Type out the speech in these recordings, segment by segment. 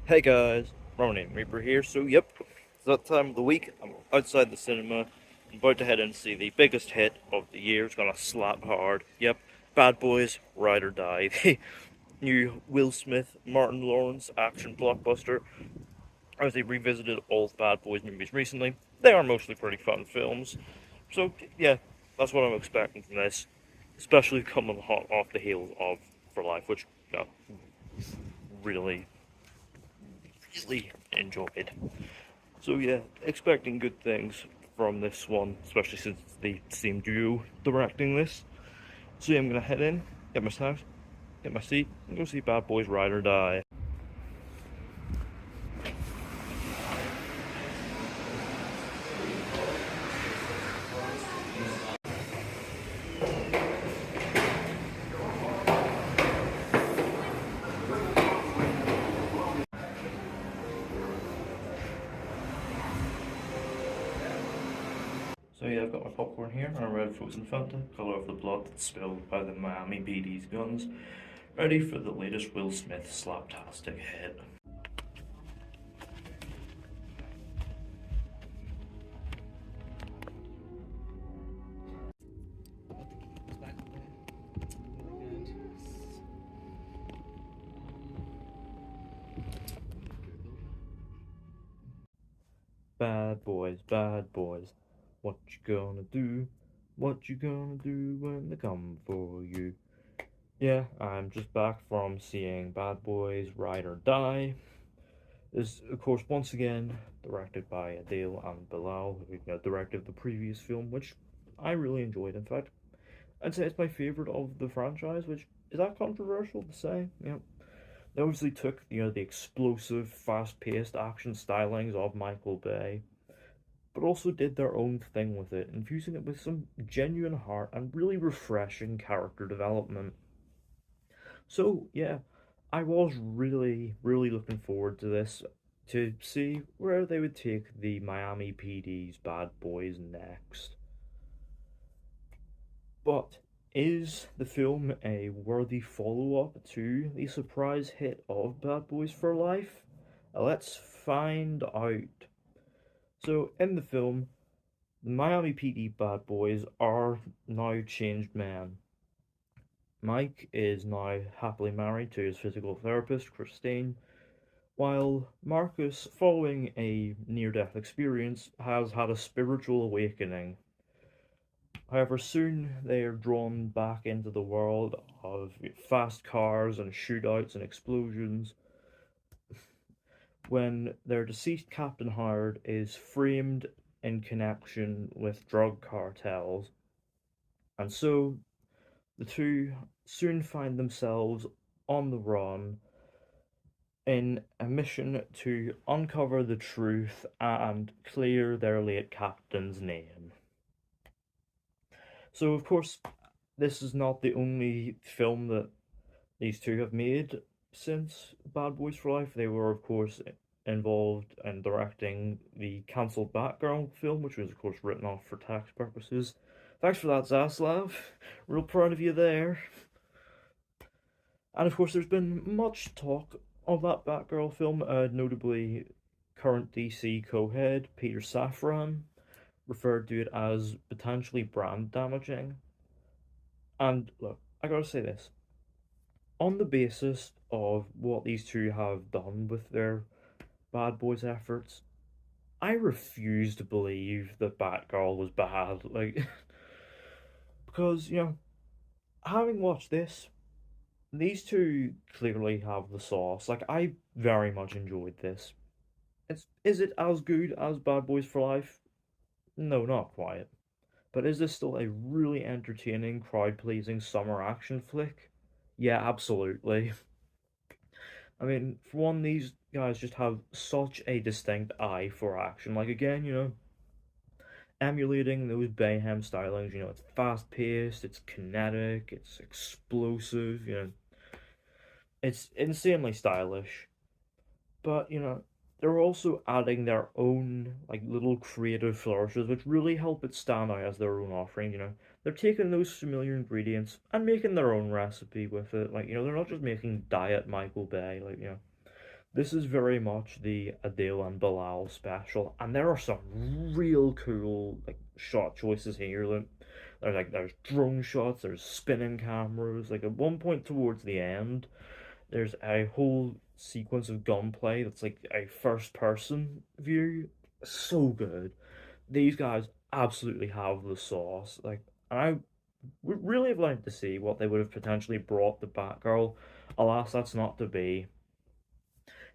Hey guys, Ronan Reaper here. So yep, it's that time of the week. I'm outside the cinema. I'm about to head in and see the biggest hit of the year. It's gonna slap hard. Yep, Bad Boys, Ride or Die. The new Will Smith, Martin Lawrence action blockbuster. As they revisited all the Bad Boys movies recently, they are mostly pretty fun films. So yeah, that's what I'm expecting from this, especially coming hot off the heels of For Life, which really really enjoyed. So yeah, expecting good things from this one, especially since it's the same duo directing this. So yeah, I'm gonna head in, get my snacks, get my seat, and go see Bad Boys Ride or Die. So yeah, I've got my popcorn here and a red frozen Fanta, colour of the blood that's spilled by the Miami PD's guns, ready for the latest Will Smith slaptastic hit. Bad boys, what you gonna do? What you gonna do when they come for you? Yeah, I'm just back from seeing Bad Boys Ride or Die. Is of course once again directed by Adil and Bilall, who directed the previous film, which I really enjoyed. In fact, I'd say it's my favorite of the franchise, which is that controversial to say? Yeah. They obviously took, the explosive, fast-paced action stylings of Michael Bay, but also did their own thing with it, infusing it with some genuine heart and really refreshing character development. So, yeah, I was really looking forward to this to see where they would take the Miami PD's Bad Boys next. But is the film a worthy follow up to the surprise hit of Bad Boys for Life? Let's find out. So, in the film, the Miami PD Bad Boys are now changed men. Mike is now happily married to his physical therapist, Christine, while Marcus, following a near death experience, has had a spiritual awakening. However, soon they are drawn back into the world of fast cars and shootouts and explosions when their deceased Captain Howard is framed in connection with drug cartels. And so the two soon find themselves on the run in a mission to uncover the truth and clear their late captain's name. So, of course, this is not the only film that these two have made since Bad Boys for Life. They were, of course, involved in directing the cancelled Batgirl film, which was, of course, written off for tax purposes. Thanks for that, Zaslav. Real proud of you there. And of course, there's been much talk of that Batgirl film, notably current DC co-head Peter Safran referred to it as potentially brand damaging. And look, I gotta say this. On the basis of what these two have done with their Bad Boys efforts, I refuse to believe that Batgirl was bad. Like, because, having watched this, these two clearly have the sauce. Like, I very much enjoyed this. Is it as good as Bad Boys for Life? No, not quite. But is this still a really entertaining, crowd-pleasing summer action flick? Yeah, absolutely. I mean, for one, these guys just have such a distinct eye for action. Like, again, emulating those Bayhem stylings, it's fast-paced, it's kinetic, it's explosive, it's insanely stylish. But, they're also adding their own, like, little creative flourishes, which really help it stand out as their own offering, they're taking those familiar ingredients and making their own recipe with it. Like, they're not just making diet Michael Bay. Like, this is very much the Adil and Bilall special, and there are some real cool like shot choices here. Like, there's drone shots, there's spinning cameras. Like at one point towards the end, there's a whole sequence of gunplay that's like a first person view. So good. These guys absolutely have the sauce. Like, and I would really have liked to see what they would have potentially brought to Batgirl. Alas, that's not to be.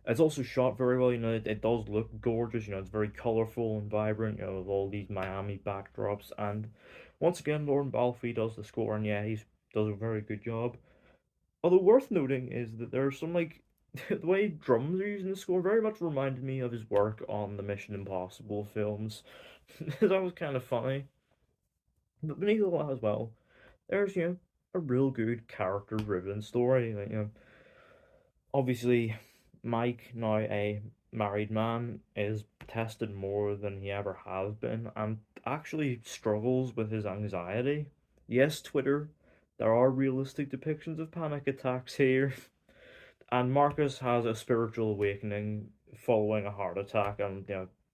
It's also shot very well, it does look gorgeous, it's very colorful and vibrant, with all these Miami backdrops. And once again, Lauren Balfe does the score, and yeah, he does a very good job. Although worth noting is that there's some like the way drums are used in the score very much reminded me of his work on the Mission Impossible films. That was kind of funny. But beneath all that as well, there's a real good character-driven story. Like, obviously, Mike, now a married man, is tested more than he ever has been and actually struggles with his anxiety. Yes, Twitter, there are realistic depictions of panic attacks here, and Marcus has a spiritual awakening following a heart attack and,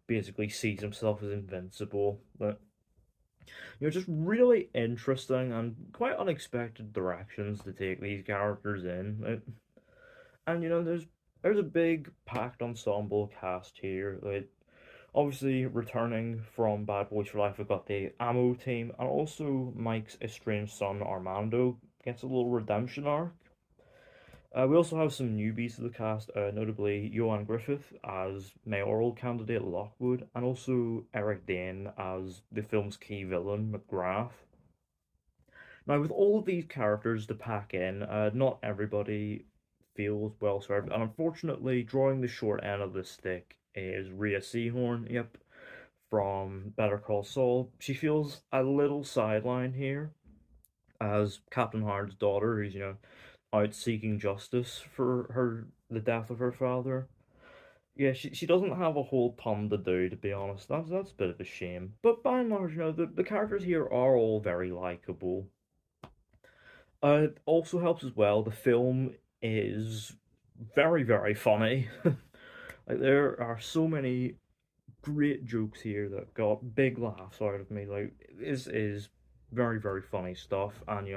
basically sees himself as invincible. But, just really interesting and quite unexpected directions to take these characters in. And there's a big packed ensemble cast here. Like obviously returning from Bad Boys for Life, we've got the Ammo team, and also Mike's estranged son Armando gets a little redemption arc. We also have some newbies to the cast, notably Johan Griffith as mayoral candidate Lockwood, and also Eric Dane as the film's key villain McGrath. Now, with all of these characters to pack in, not everybody feels well served, and unfortunately, drawing the short end of the stick is Rhea Seehorn. Yep, from Better Call Saul. She feels a little sidelined here as Captain Hard's daughter, who's out seeking justice for the death of her father. Yeah, she doesn't have a whole ton to do, to be honest. That's a bit of a shame. But by and large, the characters here are all very likable. It also helps as well. The film is very, very funny. Like there are so many great jokes here that got big laughs out of me. Like this is very, very funny stuff. And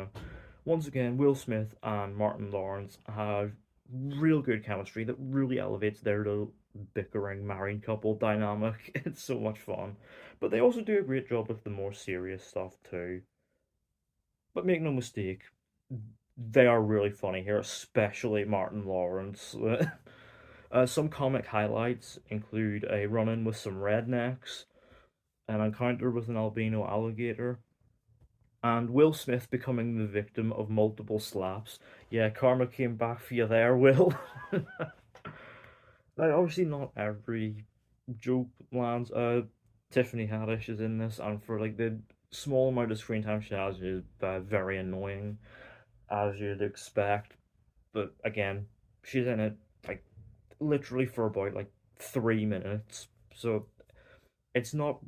once again, Will Smith and Martin Lawrence have real good chemistry that really elevates their little bickering married couple dynamic. It's so much fun. But they also do a great job with the more serious stuff too. But make no mistake, they are really funny here, especially Martin Lawrence. Some comic highlights include a run-in with some rednecks, an encounter with an albino alligator, and Will Smith becoming the victim of multiple slaps. Yeah, karma came back for you there, Will. Like, obviously not every joke lands. Tiffany Haddish is in this, and for like the small amount of screen time she has, is very annoying, as you'd expect. But again, she's in it like literally for about like 3 minutes, so it's not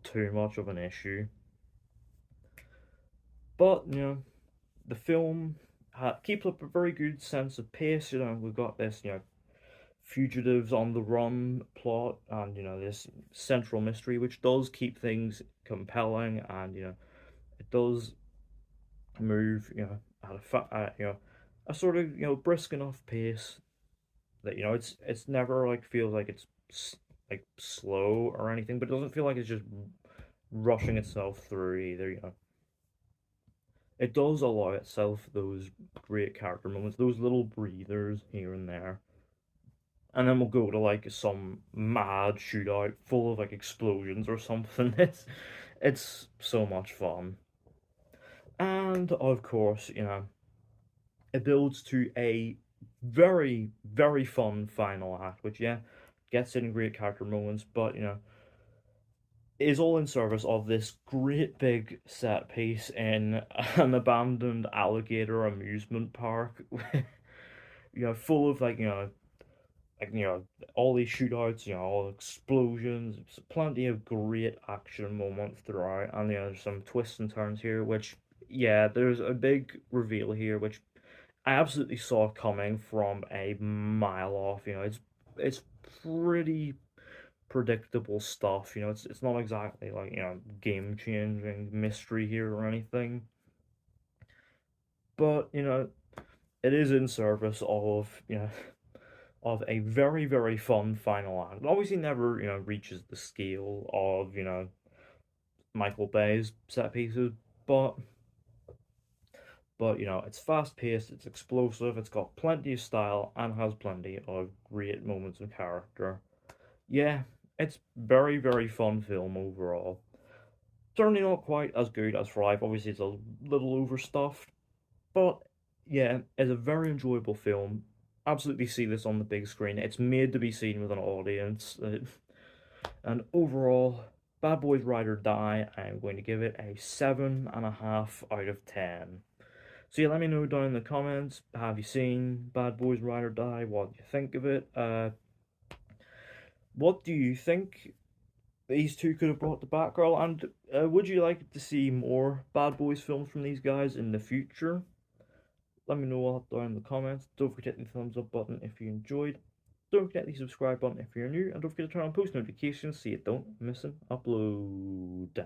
too much of an issue. But the film keeps up a very good sense of pace. We've got this fugitives on the run plot, and this central mystery, which does keep things compelling, and it does move at a sort of brisk enough pace that it's never like feels like it's like slow or anything, but it doesn't feel like it's just rushing itself through either. It does allow itself those great character moments, those little breathers here and there. And then we'll go to like some mad shootout full of like explosions or something. It's so much fun. And of course, it builds to a very, very fun final act, which gets in great character moments, but is all in service of this great big set piece in an abandoned alligator amusement park. Full of like like, all these shootouts, all explosions, plenty of great action moments throughout, and there's some twists and turns here, which, yeah, there's a big reveal here, which I absolutely saw coming from a mile off. It's pretty predictable stuff. It's not exactly like, game changing mystery here or anything, but it is in service of of a very, very fun final act. It obviously never, reaches the scale of, Michael Bay's set pieces, but it's fast paced, it's explosive, it's got plenty of style, and has plenty of great moments of character. Yeah, it's very, very fun film overall. Certainly not quite as good as Five. Obviously, it's a little overstuffed, but yeah, it's a very enjoyable film. Absolutely see this on the big screen. It's made to be seen with an audience. And overall, Bad Boys Ride or Die, I'm going to give it a 7.5 out of 10. So yeah, let me know down in the comments. Have you seen Bad Boys Ride or Die? What do you think of it? What do you think these two could have brought to Batgirl? And would you like to see more Bad Boys films from these guys in the future? Let me know all down in the comments. Don't forget the thumbs up button if you enjoyed. Don't forget the subscribe button if you're new. And don't forget to turn on post notifications so you don't miss an upload.